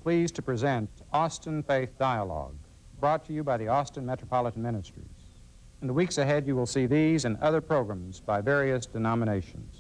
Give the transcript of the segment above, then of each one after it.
pleased to present Austin Faith Dialogue, brought to you by the Austin Metropolitan Ministries. In the weeks ahead, you will see these and other programs by various denominations.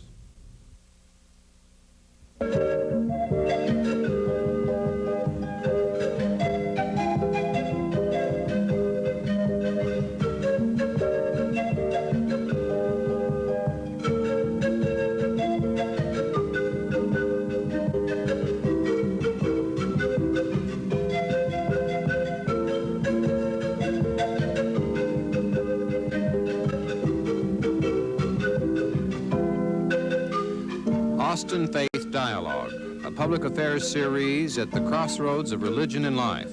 Austin Faith Dialogue, a public affairs series at the crossroads of religion and life.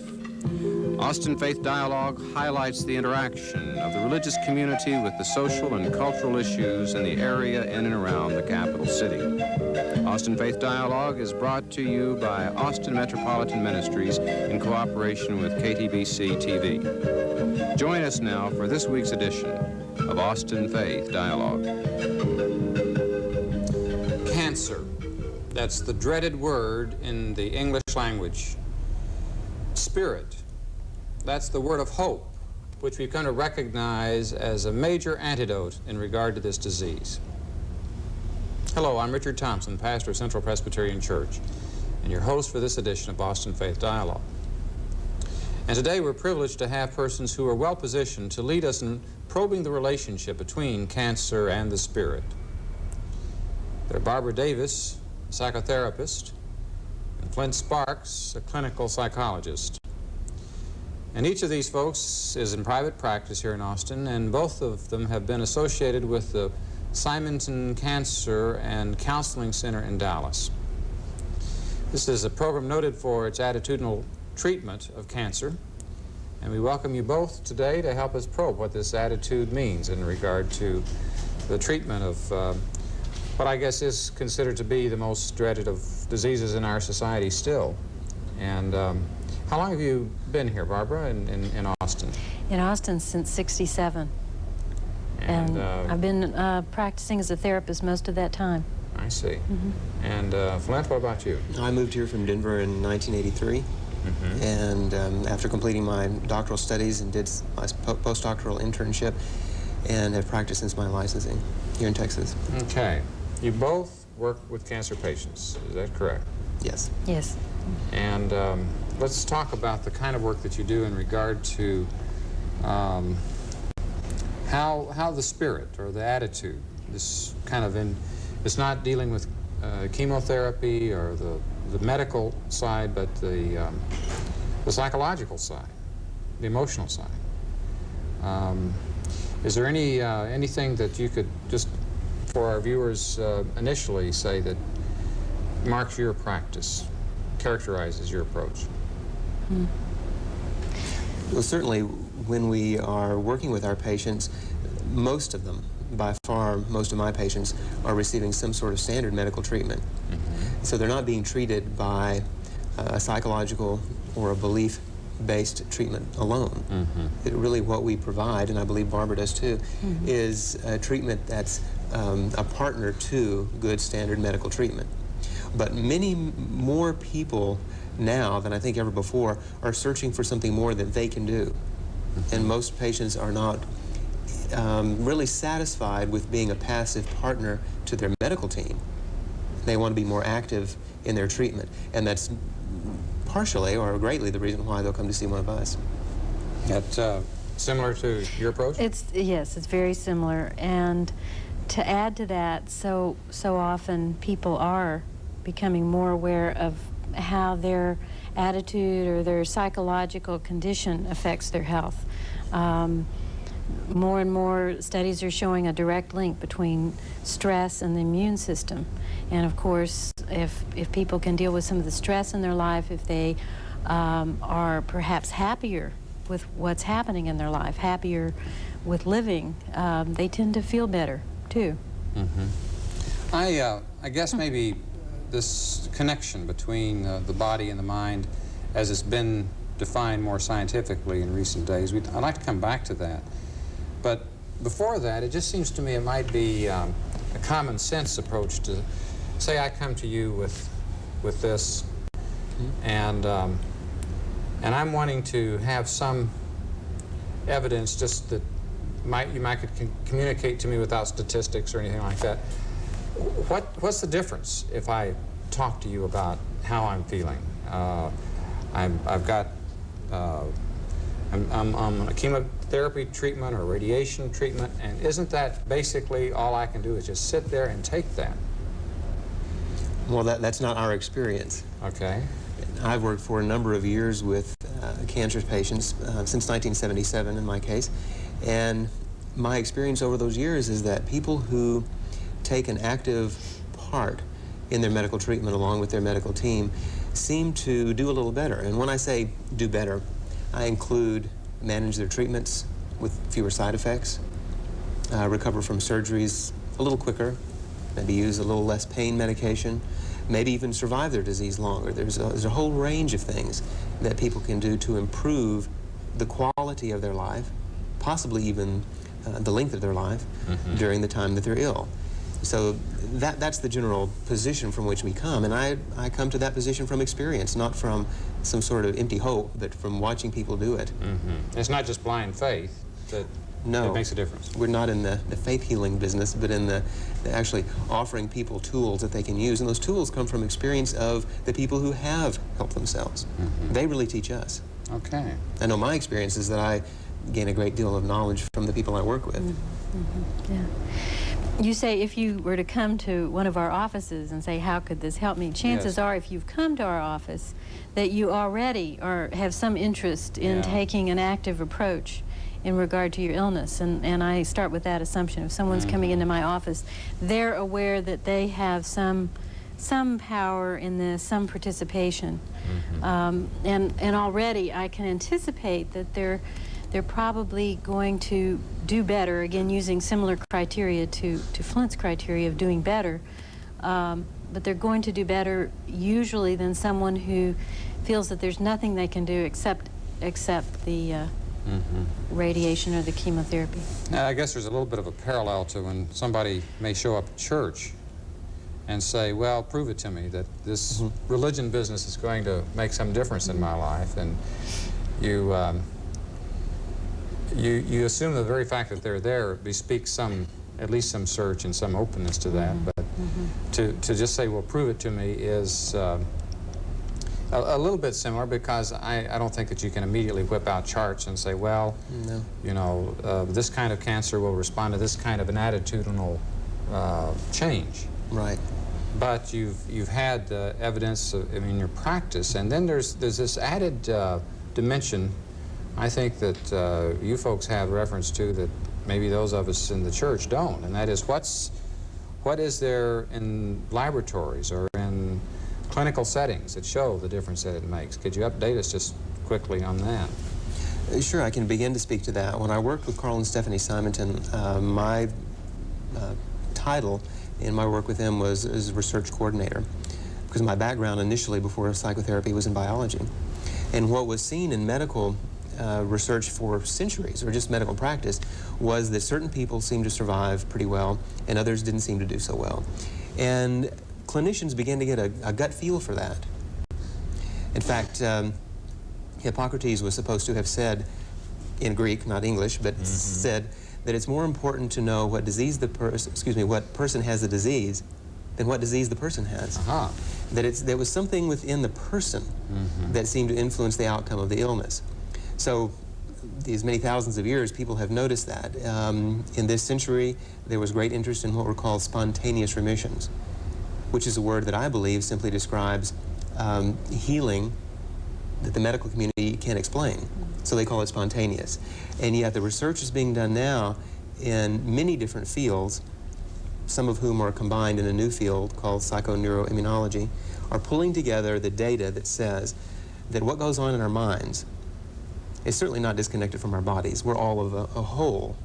Austin Faith Dialogue highlights the interaction of the religious community with the social and cultural issues in the area in and around the capital city. Austin Faith Dialogue is brought to you by Austin Metropolitan Ministries in cooperation with KTBC TV. Join us now for this week's edition of Austin Faith Dialogue. Cancer. That's the dreaded word in the English language. Spirit. That's the word of hope, which we've come to recognize as a major antidote in regard to this disease. Hello, I'm Richard Thompson, pastor of Central Presbyterian Church, and your host for this edition of Austin Faith Dialogue. And today we're privileged to have persons who are well positioned to lead us in probing the relationship between cancer and the spirit. They're Barbara Davis, a psychotherapist, and Flint Sparks, a clinical psychologist. And each of these folks is in private practice here in Austin, and both of them have been associated with the Simonton Cancer and Counseling Center in Dallas. This is a program noted for its attitudinal treatment of cancer, and we welcome you both today to help us probe what this attitude means in regard to the treatment of what I guess is considered to be the most dreaded of diseases in our society still. And how long have you been here, Barbara, in Austin? In Austin since '67. And I've been practicing as a therapist most of that time. I see. Mm-hmm. And Flint, what about you? I moved here from Denver in 1983. Mm-hmm. And after completing my doctoral studies and did my postdoctoral internship, and have practiced since my licensing here in Texas. Okay. You both work with cancer patients, is that correct? Yes. Yes. And let's talk about the kind of work that you do in regard to how the spirit or the attitude, this kind of it's not dealing with chemotherapy or the medical side, but the psychological side, the emotional side. Is there anything that you could just, for our viewers, initially say that marks your practice, characterizes your approach? Well, certainly when we are working with our patients, most of them, by far most of my patients, are receiving some sort of standard medical treatment. Mm-hmm. So they're not being treated by a psychological or a belief-based treatment alone. Mm-hmm. Really what we provide, and I believe Barbara does too, mm-hmm. is a treatment that's a partner to good standard medical treatment. But many more people now than I think ever before are searching for something more that they can do. Mm-hmm. And most patients are not really satisfied with being a passive partner to their medical team. They want to be more active in their treatment, and that's partially or greatly the reason why they'll come to see one of us. That's similar to your approach? Yes, it's very similar. And to add to that, so often people are becoming more aware of how their attitude or their psychological condition affects their health. More and more studies are showing a direct link between stress and the immune system. And of course, if people can deal with some of the stress in their life, if they are perhaps happier with what's happening in their life, happier with living, they tend to feel better too. Mm-hmm. I guess maybe this connection between the body and the mind, as it's been defined more scientifically in recent days, I'd like to come back to that. But before that, it just seems to me it might be a common sense approach to, say I come to you with this, And I'm wanting to have some evidence just that you might could communicate to me without statistics or anything like that. What's the difference if I talk to you about how I'm feeling? I'm on a chemotherapy treatment or radiation treatment, and isn't that basically all I can do is just sit there and take that? Well, that's not our experience. Okay. I've worked for a number of years with cancer patients, since 1977 in my case, and my experience over those years is that people who take an active part in their medical treatment along with their medical team seem to do a little better. And when I say do better, I include manage their treatments with fewer side effects, recover from surgeries a little quicker, maybe use a little less pain medication, maybe even survive their disease longer. There's a whole range of things that people can do to improve the quality of their life, possibly even the length of their life during the time that they're ill. So that's the general position from which we come, and I come to that position from experience, not from some sort of empty hope, but from watching people do it. It's not just blind faith that makes a difference. We're not in the faith healing business, but in the actually offering people tools that they can use, and those tools come from experience of the people who have helped themselves. They really teach us. Okay. I know my experience is that I gain a great deal of knowledge from the people I work with. Yeah. You say if you were to come to one of our offices and say, how could this help me? Chances are, if you've come to our office, that you already have some interest in taking an active approach in regard to your illness. And I start with that assumption. If someone's coming into my office, they're aware that they have some power in this, some participation. And already I can anticipate that they're probably going to do better, again, using similar criteria to Flint's criteria of doing better, but they're going to do better usually than someone who feels that there's nothing they can do except the radiation or the chemotherapy. Now, I guess there's a little bit of a parallel to when somebody may show up at church and say, well, prove it to me that this religion business is going to make some difference in my life, and you assume the very fact that they're there bespeaks at least some search and some openness to that. But to just say, well, prove it to me is a little bit similar, because I don't think that you can immediately whip out charts and say, well, you know, this kind of cancer will respond to this kind of an attitudinal change. Right. But you've had evidence in your practice, and then there's this added dimension I think that you folks have reference to that maybe those of us in the church don't, and that is what is there in laboratories or in clinical settings that show the difference that it makes? Could you update us just quickly on that? Sure, I can begin to speak to that. When I worked with Carl and Stephanie Simonton, my title in my work with them was as research coordinator, because my background initially before psychotherapy was in biology. And what was seen in medical research for centuries, or just medical practice, was that certain people seemed to survive pretty well and others didn't seem to do so well. And clinicians began to get a gut feel for that. In fact, Hippocrates was supposed to have said, in Greek, not English, but said that it's more important to know what disease what person has the disease than what disease the person has. That there was something within the person that seemed to influence the outcome of the illness. So these many thousands of years, people have noticed that. In this century, there was great interest in what were called spontaneous remissions, which is a word that I believe simply describes healing that the medical community can't explain. So they call it spontaneous. And yet the research is being done now in many different fields, some of whom are combined in a new field called psychoneuroimmunology, are pulling together the data that says that what goes on in our minds is certainly not disconnected from our bodies. We're all of a whole,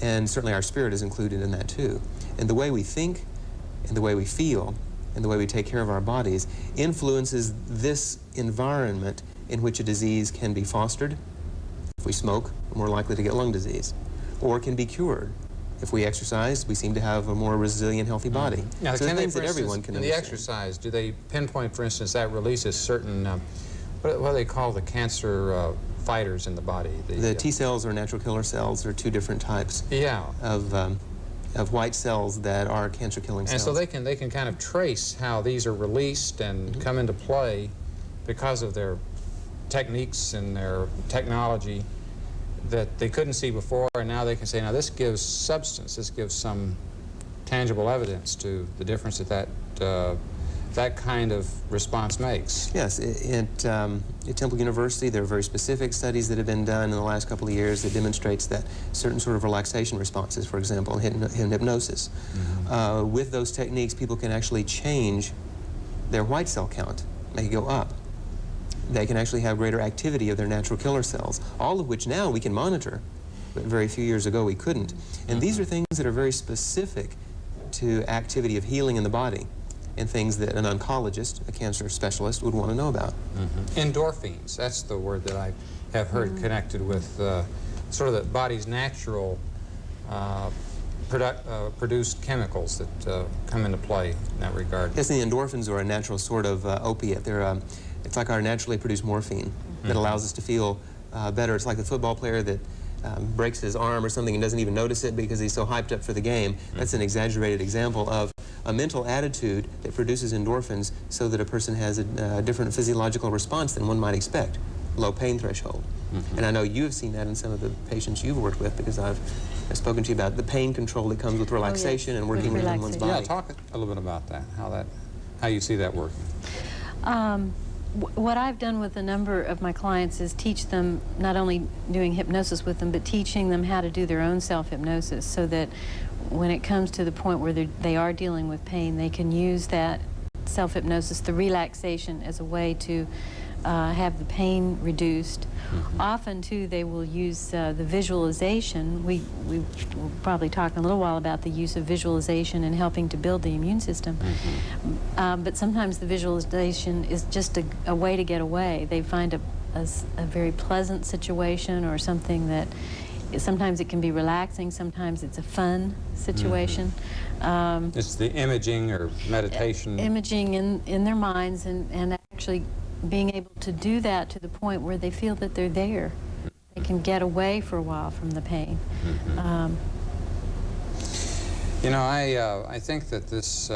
and certainly our spirit is included in that too. And the way we think, and the way we feel, and the way we take care of our bodies influences this environment in which a disease can be fostered. If we smoke, we're more likely to get lung disease, or can be cured. If we exercise, we seem to have a more resilient, healthy body. Now, So can the they, things for that instance, everyone can in the understand. exercise, do they pinpoint, for instance, that releases certain, what do they call the cancer fighters in the body? The T cells or natural killer cells are two different types Yeah. of white cells that are cancer-killing cells. And so they can kind of trace how these are released and come into play because of their techniques and their technology that they couldn't see before, and now they can say, now this gives substance, this gives some tangible evidence to the difference that that kind of response makes. Yes, at Temple University, there are very specific studies that have been done in the last couple of years that demonstrates that certain sort of relaxation responses, for example, in hypnosis, with those techniques, people can actually change their white cell count, make it go up. They can actually have greater activity of their natural killer cells, all of which now we can monitor, but very few years ago we couldn't. And these are things that are very specific to activity of healing in the body, and things that an oncologist, a cancer specialist, would want to know about. Endorphins, that's the word that I have heard connected with sort of the body's natural produced chemicals that come into play in that regard. Yes, the endorphins are a natural sort of opiate. They're, it's like our naturally produced morphine that allows us to feel better. It's like the football player that breaks his arm or something and doesn't even notice it because he's so hyped up for the game. That's an exaggerated example of a mental attitude that produces endorphins so that a person has a different physiological response than one might expect. Low pain threshold. And I know you have seen that in some of the patients you've worked with, because I've spoken to you about the pain control that comes with relaxation and working within one's body. Yeah, talk a little bit about that, how you see that working. What I've done with a number of my clients is teach them, not only doing hypnosis with them, but teaching them how to do their own self-hypnosis, so that when it comes to the point where they are dealing with pain, they can use that self-hypnosis, the relaxation, as a way to have the pain reduced. Often, too, they will use the visualization. We will probably talk in a little while about the use of visualization in helping to build the immune system. But sometimes the visualization is just a way to get away. They find a very pleasant situation or something that sometimes it can be relaxing, sometimes it's a fun situation. It's the imaging or meditation. Imaging in their minds, and actually being able to do that to the point where they feel that they're there. They can get away for a while from the pain. You know, I think that this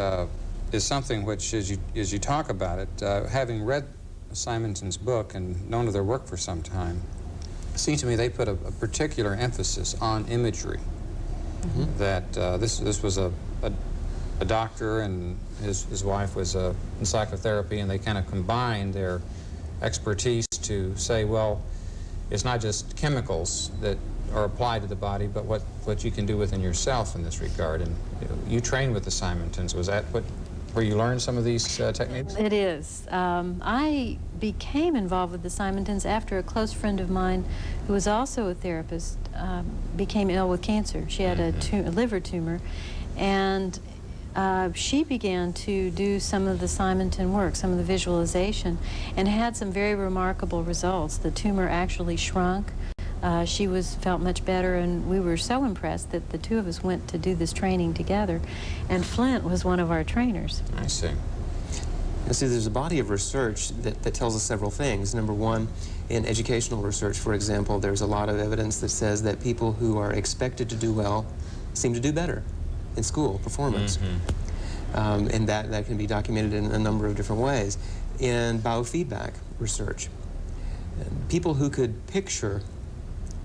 is something which, as you talk about it, having read Simonton's book and known of their work for some time, it seems to me they put a particular emphasis on imagery. That this was a doctor, and his wife was in psychotherapy, and they kind of combined their expertise to say, well, it's not just chemicals that are applied to the body, but what you can do within yourself in this regard. And you trained with the Simontons. Was that where you learned some of these techniques? It is. I became involved with the Simontons after a close friend of mine, who was also a therapist, became ill with cancer. She had a liver tumor, and she began to do some of the Simonton work, some of the visualization, and had some very remarkable results. The tumor actually shrunk. She felt much better, and we were so impressed that the two of us went to do this training together, and Flint was one of our trainers. I see. You see, there's a body of research that tells us several things. Number one, in educational research, for example, there's a lot of evidence that says that people who are expected to do well seem to do better in school performance. And that can be documented in a number of different ways. In biofeedback research, people who could picture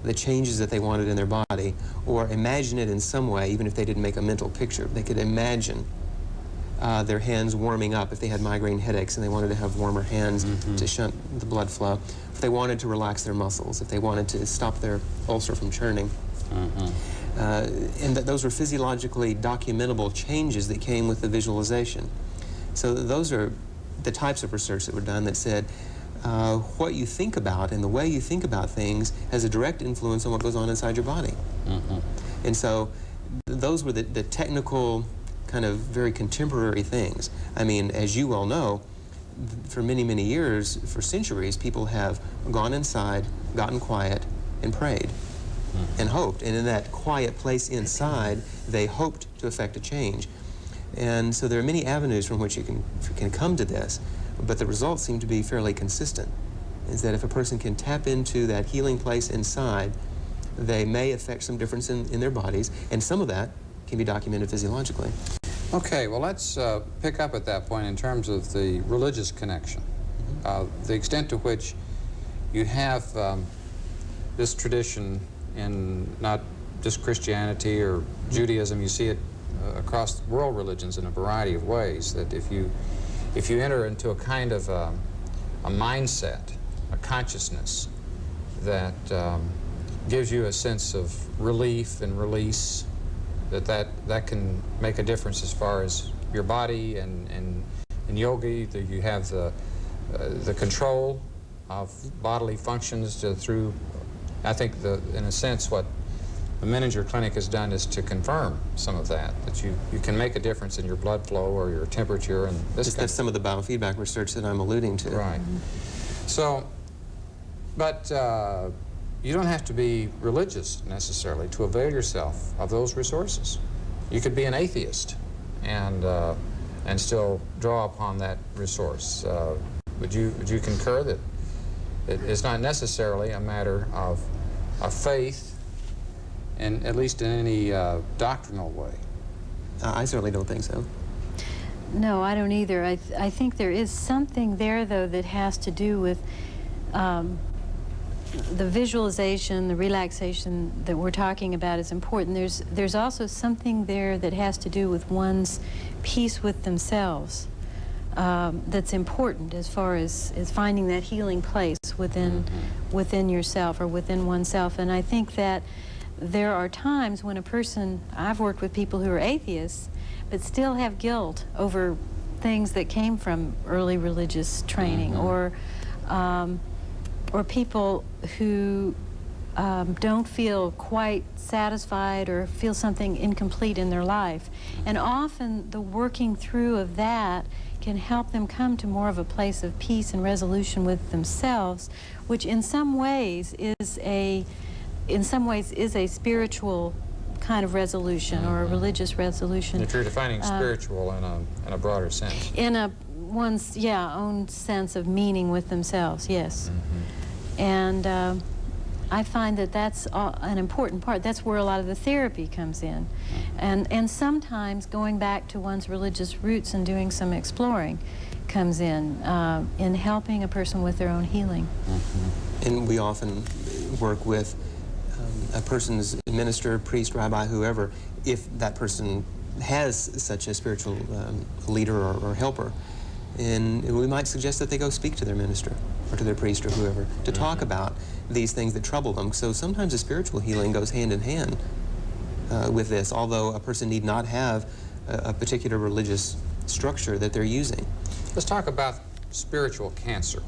the changes that they wanted in their body, or imagine it in some way, even if they didn't make a mental picture, they could imagine their hands warming up if they had migraine headaches and they wanted to have warmer hands to shunt the blood flow, if they wanted to relax their muscles, if they wanted to stop their ulcer from churning. And that those were physiologically documentable changes that came with the visualization. So those are the types of research that were done that said what you think about and the way you think about things has a direct influence on what goes on inside your body. And so those were the technical, kind of very contemporary things. I mean, as you well know, for many, many years, for centuries, people have gone inside, gotten quiet, and prayed. and hoped. And in that quiet place inside, they hoped to effect a change. And so there are many avenues from which you can come to this, but the results seem to be fairly consistent. Is that if a person can tap into that healing place inside, they may affect some difference in their bodies, and some of that can be documented physiologically. Okay, well, let's pick up at that point in terms of the religious connection. The extent to which you have this tradition in not just Christianity or Judaism, you see it across world religions in a variety of ways, that if you enter into a kind of a mindset, a consciousness that gives you a sense of relief and release, that can make a difference as far as your body, and in yoga that you have the control of bodily functions through, I think, in a sense, what the Menninger Clinic has done is to confirm some of that you can make a difference in your blood flow or your temperature and this. That's some of the biofeedback research that I'm alluding to. Right. So, but you don't have to be religious necessarily to avail yourself of those resources. You could be an atheist and still draw upon that resource. Would you concur that it's not necessarily a matter of faith, and at least in any doctrinal way? I certainly don't think so. No, I don't either. I think there is something there, though, that has to do with the visualization, the relaxation that we're talking about is important. There's also something there that has to do with one's peace with themselves that's important as far as finding that healing place within yourself or within oneself. And I think that there are times when a person, I've worked with people who are atheists, but still have guilt over things that came from early religious training, or people who don't feel quite satisfied or feel something incomplete in their life. And often the working through of that can help them come to more of a place of peace and resolution with themselves, which in some ways is a spiritual kind of resolution or a religious resolution. If you're defining spiritual in a broader sense. In one's own sense of meaning with themselves, yes. And I find that that's an important part. That's where a lot of the therapy comes in. And sometimes going back to one's religious roots and doing some exploring comes in helping a person with their own healing. And we often work with a person's minister, priest, rabbi, whoever, if that person has such a spiritual leader or helper. And we might suggest that they go speak to their minister or to their priest or whoever to talk about these things that trouble them. So sometimes the spiritual healing goes hand in hand with this, although a person need not have a particular religious structure that they're using. Let's talk about spiritual cancer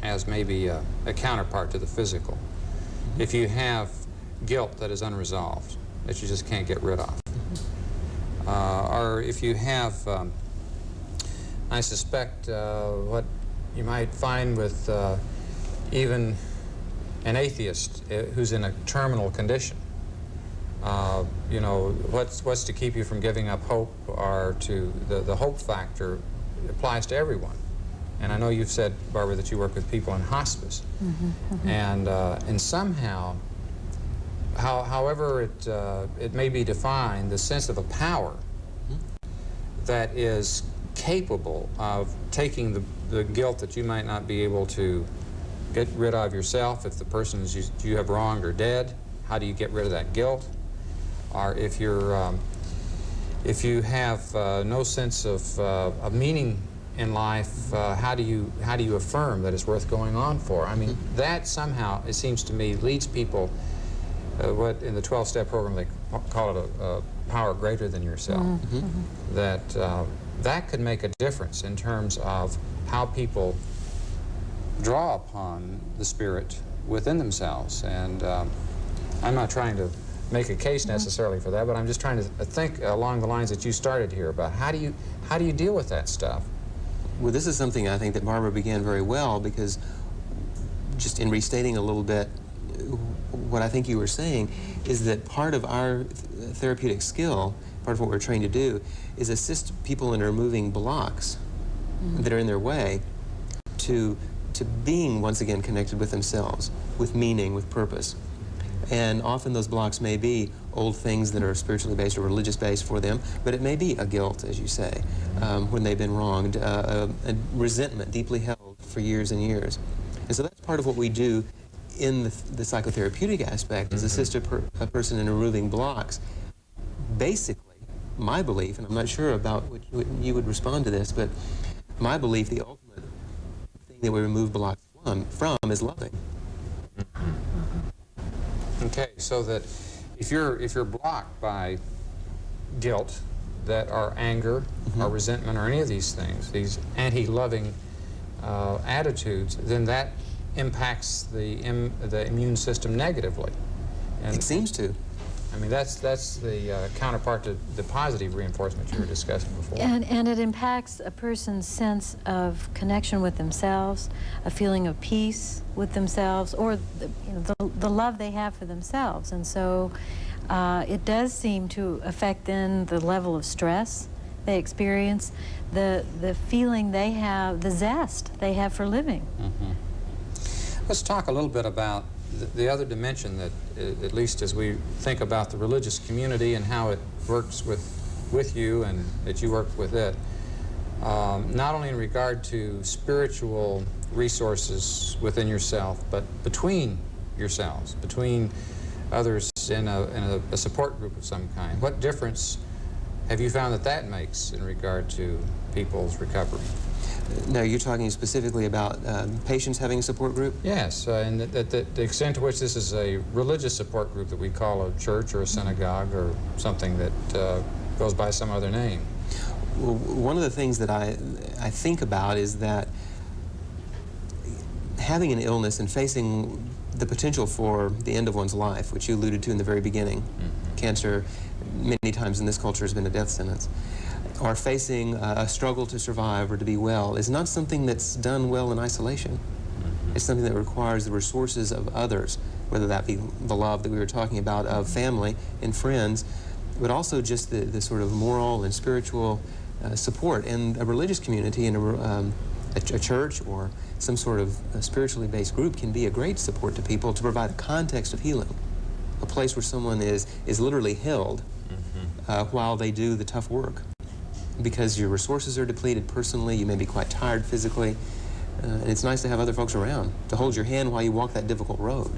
as maybe a counterpart to the physical. If you have guilt that is unresolved, that you just can't get rid of, or if you have, I suspect, what you might find with even an atheist who's in a terminal condition. You know, what's to keep you from giving up hope, or to the hope factor applies to everyone. And I know you've said, Barbara, that you work with people in hospice. And somehow, however it may be defined, the sense of a power that is capable of taking the guilt that you might not be able to get rid of yourself. If the person you have wronged are dead, how do you get rid of that guilt? Or if you have no sense of meaning in life, how do you affirm that it's worth going on for? I mean, that somehow, it seems to me, leads people, what in the 12-step program they call it a power greater than yourself. That could make a difference in terms of how people draw upon the spirit within themselves. And I'm not trying to make a case necessarily for that, but I'm just trying to think along the lines that you started here about how do you deal with that stuff? Well, this is something I think that Barbara began very well, because just in restating a little bit what I think you were saying is that part of our therapeutic skill, part of what we're trained to do, is assist people in removing blocks that are in their way to being once again connected with themselves, with meaning, with purpose. And often those blocks may be old things that are spiritually based or religious based for them, but it may be a guilt, as you say, when they've been wronged, a resentment deeply held for years and years. And so that's part of what we do in the psychotherapeutic aspect, is assist a person in removing blocks. Basically, my belief, and I'm not sure about what you would respond to this, but my belief, the ultimate thing that we remove blocks from is loving. Okay, so that if you're blocked by guilt, that are anger, or resentment, or any of these things, these anti-loving attitudes, then that impacts the immune system negatively. And It seems to. I mean, that's the counterpart to the positive reinforcement you were discussing before. And it impacts a person's sense of connection with themselves, a feeling of peace with themselves, or the love they have for themselves. And so it does seem to affect then the level of stress they experience, the feeling they have, the zest they have for living. Let's talk a little bit about the other dimension that, at least as we think about the religious community and how it works with you and that you work with it, not only in regard to spiritual resources within yourself, but between yourselves, between others in a support group of some kind. What difference have you found that makes in regard to people's recovery? Now, you're talking specifically about patients having a support group? Yes, and the extent to which this is a religious support group that we call a church or a synagogue or something that goes by some other name. Well, one of the things that I think about is that having an illness and facing the potential for the end of one's life, which you alluded to in the very beginning, cancer many times in this culture has been a death sentence, or facing a struggle to survive or to be well, is not something that's done well in isolation. It's something that requires the resources of others, whether that be the love that we were talking about of family and friends, but also just the sort of moral and spiritual support. And a religious community and a church or some sort of spiritually based group can be a great support to people to provide a context of healing, a place where someone is literally held while they do the tough work. Because your resources are depleted personally, you may be quite tired physically, and it's nice to have other folks around to hold your hand while you walk that difficult road.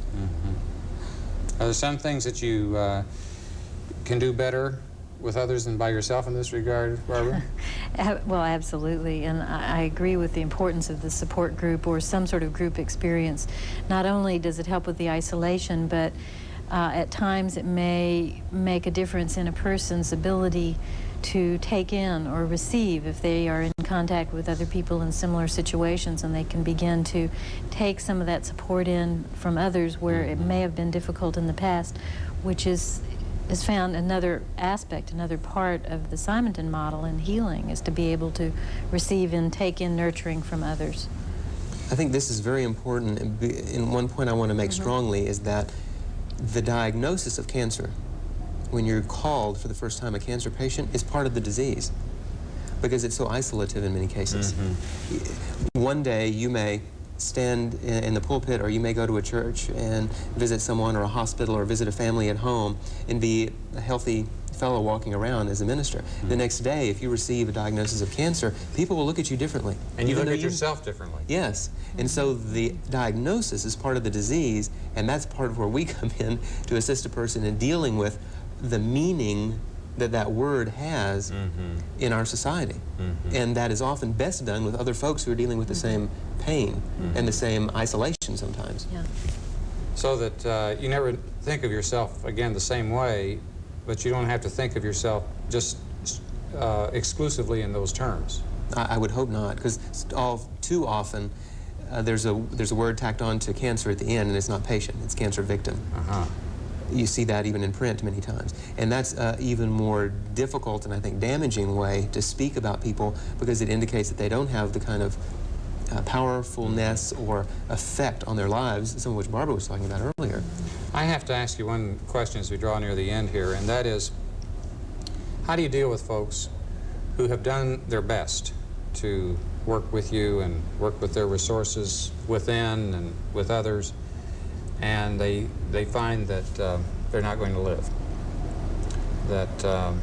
Are there some things that you can do better with others than by yourself in this regard, Barbara? Well, absolutely, and I agree with the importance of the support group or some sort of group experience. Not only does it help with the isolation, but at times it may make a difference in a person's ability to take in or receive if they are in contact with other people in similar situations, and they can begin to take some of that support in from others where it may have been difficult in the past, which is found another aspect, another part of the Simonton model in healing, is to be able to receive and take in nurturing from others. I think this is very important, and one point I want to make strongly is that the diagnosis of cancer, when you're called for the first time a cancer patient, is part of the disease because it's so isolative in many cases. One day you may stand in the pulpit, or you may go to a church and visit someone or a hospital or visit a family at home and be a healthy fellow walking around as a minister. The next day, if you receive a diagnosis of cancer, people will look at you differently. And you look at yourself differently. Yes. And so the diagnosis is part of the disease, and that's part of where we come in to assist a person in dealing with the meaning that word has in our society. And that is often best done with other folks who are dealing with the same pain and the same isolation sometimes. Yeah. So that you never think of yourself, again, the same way, but you don't have to think of yourself just exclusively in those terms. I would hope not, because too often there's a word tacked on to cancer at the end, and it's not patient, it's cancer victim. You see that even in print many times. And that's even more difficult and I think damaging way to speak about people, because it indicates that they don't have the kind of powerfulness or effect on their lives, some of which Barbara was talking about earlier. I have to ask you one question as we draw near the end here, and that is, how do you deal with folks who have done their best to work with you and work with their resources within and with others, and they find that they're not going to live? That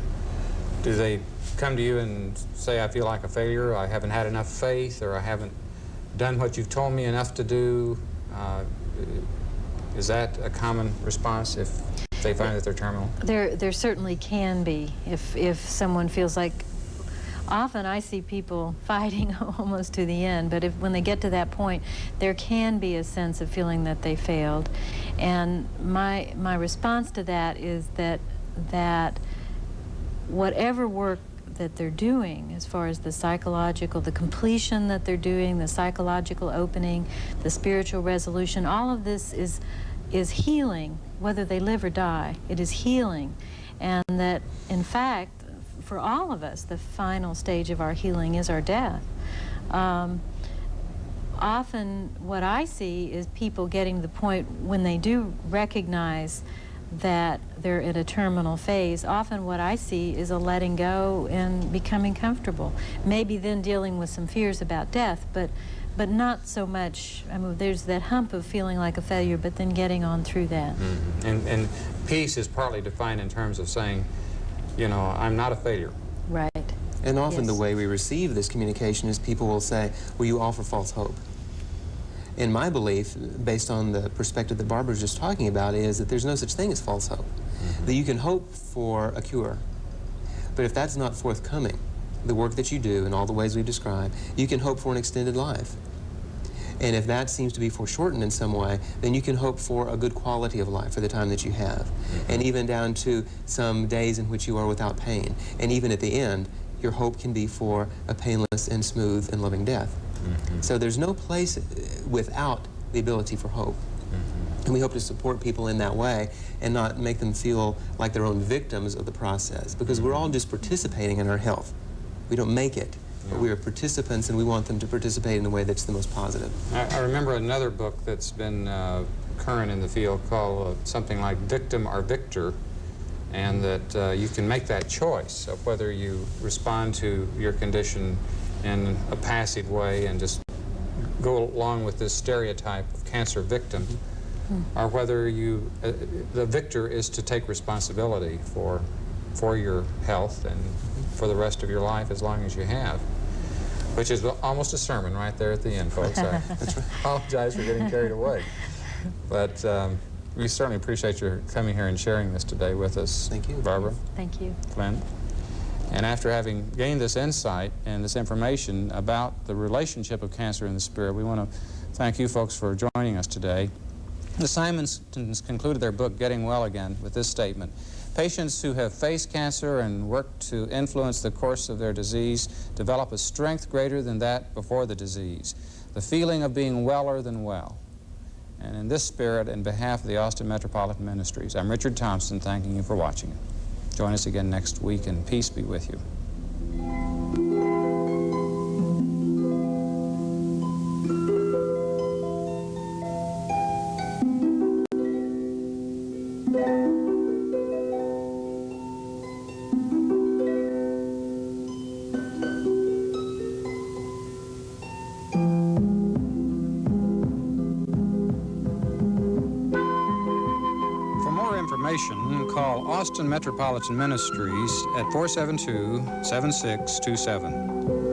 do they come to you and say, I feel like a failure, I haven't had enough faith, or I haven't done what you've told me enough to do? Is that a common response if they find that they're terminal? There certainly can be, if someone feels like, often I see people fighting almost to the end, but when they get to that point, there can be a sense of feeling that they failed. And my response to that is that whatever work that they're doing, as far as the psychological, the completion that they're doing, the psychological opening, the spiritual resolution, all of this is healing, whether they live or die. It is healing. And that, in fact, for all of us, the final stage of our healing is our death. Often what I see is people getting to the point when they do recognize that they're in a terminal phase. Often what I see is a letting go and becoming comfortable. Maybe then dealing with some fears about death, but not so much. I mean, there's that hump of feeling like a failure, but then getting on through that. Mm-hmm. And peace is partly defined in terms of saying, you know, I'm not a failure. Right. And often Yes. the way we receive this communication is people will say, well, you offer false hope. In my belief, based on the perspective that Barbara was just talking about, is that there's no such thing as false hope. That you can hope for a cure, but if that's not forthcoming, the work that you do in all the ways we've described, you can hope for an extended life. And if that seems to be foreshortened in some way, then you can hope for a good quality of life for the time that you have. And even down to some days in which you are without pain. And even at the end, your hope can be for a painless and smooth and loving death. So there's no place without the ability for hope. And we hope to support people in that way and not make them feel like their own victims of the process, because we're all just participating in our health. We don't make it, but we are participants, and we want them to participate in a way that's the most positive. I remember another book that's been current in the field called something like Victim or Victor, and that you can make that choice of whether you respond to your condition in a passive way and just go along with this stereotype of cancer victim, or whether you, the victor is to take responsibility for your health and for the rest of your life as long as you have, which is almost a sermon right there at the end, folks. I apologize for getting carried away. But we certainly appreciate your coming here and sharing this today with us. Thank you. Barbara. Thank you. Glenn. And after having gained this insight and this information about the relationship of cancer and the spirit, we want to thank you folks for joining us today. The Simons concluded their book, Getting Well Again, with this statement: patients who have faced cancer and worked to influence the course of their disease develop a strength greater than that before the disease, the feeling of being weller than well. And in this spirit, in behalf of the Austin Metropolitan Ministries, I'm Richard Thompson, thanking you for watching. Join us again next week, and peace be with you. Call Austin Metropolitan Ministries at 472-7627.